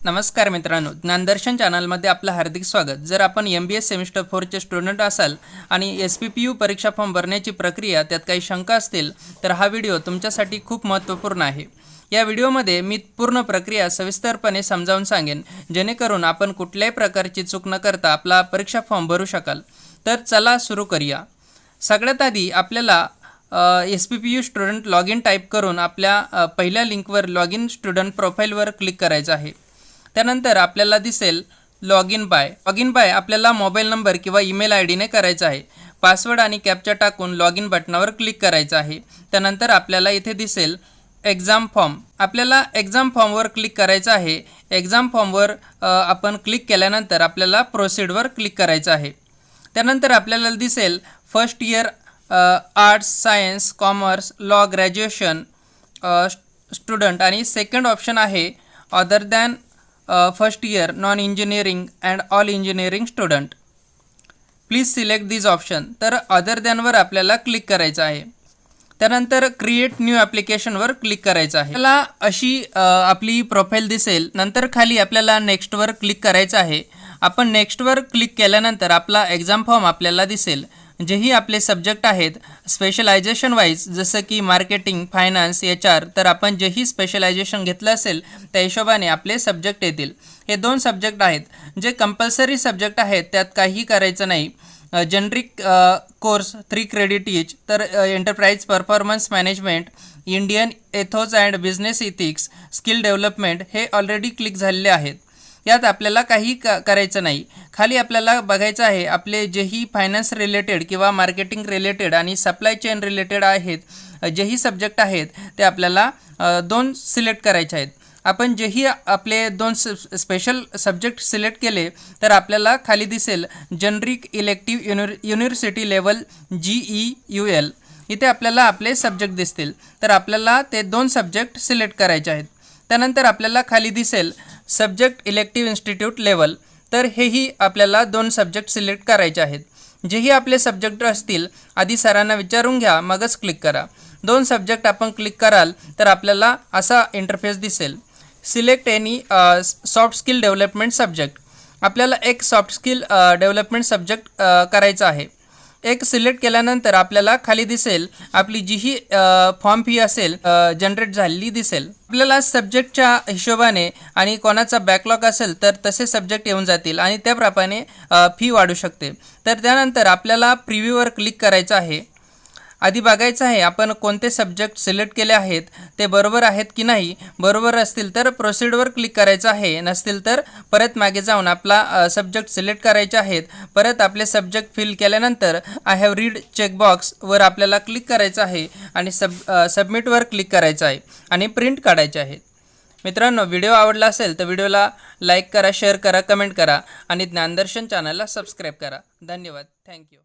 नमस्कार मित्रांनो, ज्ञानदर्शन चॅनलमध्ये आपलं हार्दिक स्वागत। जर आपण MBA सेमिस्टर 4चे स्टुडंट असाल आणि SPPU परीक्षा फॉर्म भरण्याची प्रक्रिया त्यात काही शंका असतील तर हा व्हिडिओ तुमच्यासाठी खूप महत्त्वपूर्ण आहे। या व्हिडिओमध्ये मी पूर्ण प्रक्रिया सविस्तरपणे समजावून सांगेन, जेणेकरून आपण कुठल्याही प्रकारची चूक न करता आपला परीक्षा फॉर्म भरू शकाल। तर चला सुरू करूया। सगळ्यात आधी आपल्याला SPPU स्टुडंट लॉगिन टाईप करून आपल्या पहिल्या लिंकवर लॉगिन स्टुडंट प्रोफाईलवर क्लिक करायचं आहे। त्यानंतर आपल्याला दिसेल लॉगिन बाय आपल्याला मोबाईल नंबर किंवा ईमेल ID ने करायचा आहे। पासवर्ड आणि कॅप्चा टाकून लॉगिन बटनावर क्लिक करायचं आहे। त्यानंतर आपल्याला इथे दिसेल एग्जाम फॉर्म, आपल्याला एग्जाम फॉर्मवर क्लिक करायचं आहे। एग्जाम फॉर्मवर आपण क्लिक केल्यानंतर आपल्याला प्रोसीडवर क्लिक करायचं आहे। त्यानंतर आपल्याला दिसेल first year arts, science, commerce, law, graduation student आणि सेकंड ऑप्शन आहे other than first year non engineering and all engineering student, please select this option. तर अदर दॅनवर आपल्याला क्लिक करायचं आहे। त्यानंतर क्रिएट न्यू ॲप्लिकेशनवर क्लिक करायचं आहे। आपल्याला अशी आपली प्रोफाईल दिसेल। नंतर खाली आपल्याला नेक्स्टवर क्लिक करायचं आहे। आपण नेक्स्टवर क्लिक केल्यानंतर आपला एग्जाम फॉर्म आपल्याला दिसेल। जेही आपले सब्जेक्ट आहेत स्पेशलायझेशन वाईज, जसं की मार्केटिंग, फायनान्स, HR, तर आपण जेही स्पेशलायझेशन घेतलं असेल त्या हिशोबाने आपले सब्जेक्ट येतील। हे 2 सब्जेक्ट आहेत जे कंपल्सरी सब्जेक्ट आहेत, त्यात काही करायचं नाही। जनरिक कोर्स 3 क्रेडिट इच, तर enterprise performance management, Indian ethos and business ethics, skill development हे ऑलरेडी क्लिक झालेले आहेत। यात आपल्याला काही करायचं नाही। खाली आपल्याला बघायचं आहे आपले जेही फायनान्स रिलेटेड किंवा मार्केटिंग रिलेटेड आणि सप्लाय चेन रिलेटेड आहेत, जेही सब्जेक्ट आहेत ते आपल्याला 2 सिलेक्ट करायचे आहेत। आपण जेही आपले 2 स्पेशल सब्जेक्ट सिलेक्ट केले तर आपल्याला खाली दिसेल generic elective university level GEUL, इथे आपल्याला आपले सब्जेक्ट दिसतील। तर आपल्याला ते 2 सब्जेक्ट सिलेक्ट करायचे आहेत। त्यानंतर आपल्याला खाली दिसेल सब्जेक्ट इलेक्टिव्ह इन्स्टिट्यूट लेवल, तर हेही आपल्याला 2 सब्जेक्ट सिलेक्ट करायचे आहेत। जेही आपले सब्जेक्ट असतील आधी सरांना विचारून घ्या, मगच क्लिक करा। 2 सब्जेक्ट आपण क्लिक कराल तर आपल्याला असा इंटरफेस दिसेल। Select any soft skill development subject, आपल्याला एक सॉफ्ट स्किल डेव्हलपमेंट सब्जेक्ट करायचा आहे। एक सिलेक्ट केल्यानंतर आपल्याला खाली दिसेल आपली जीही फॉर्म फी असेल जनरेट झालेली दिसेल। आपल्याला सब्जेक्टच्या हिशोबाने आणि कोणाचा बॅकलॉग असेल तर तसे सब्जेक्ट येऊन जातील आणि त्याप्रमाणे फी वाढू शकते। तर त्यानंतर आपल्याला प्रिव्ह्यूवर क्लिक करायचं आहे। आधी बघायचं आहे आपण कोणते सब्जेक्ट सिलेक्ट केले आहेत ते बरोबर आहेत की नाही। बरोबर असतील तर प्रोसीडवर क्लिक करायचं आहे, नसतील तर परत मागे जाऊन आपला सब्जेक्ट सिलेक्ट करायचे आहेत। परत आपले सब्जेक्ट फिल केल्यानंतर आय हॅव रीड चेकबॉक्सवर आपल्याला क्लिक करायचं आहे आणि सबमिटवर क्लिक करायचं आहे आणि प्रिंट काढायचे आहे। मित्रांनो, व्हिडिओ आवडला असेल तर व्हिडिओला लाईक करा, शेअर करा, कमेंट करा आणि ज्ञानदर्शन चॅनलला सबस्क्राईब करा। धन्यवाद, थँक्यू।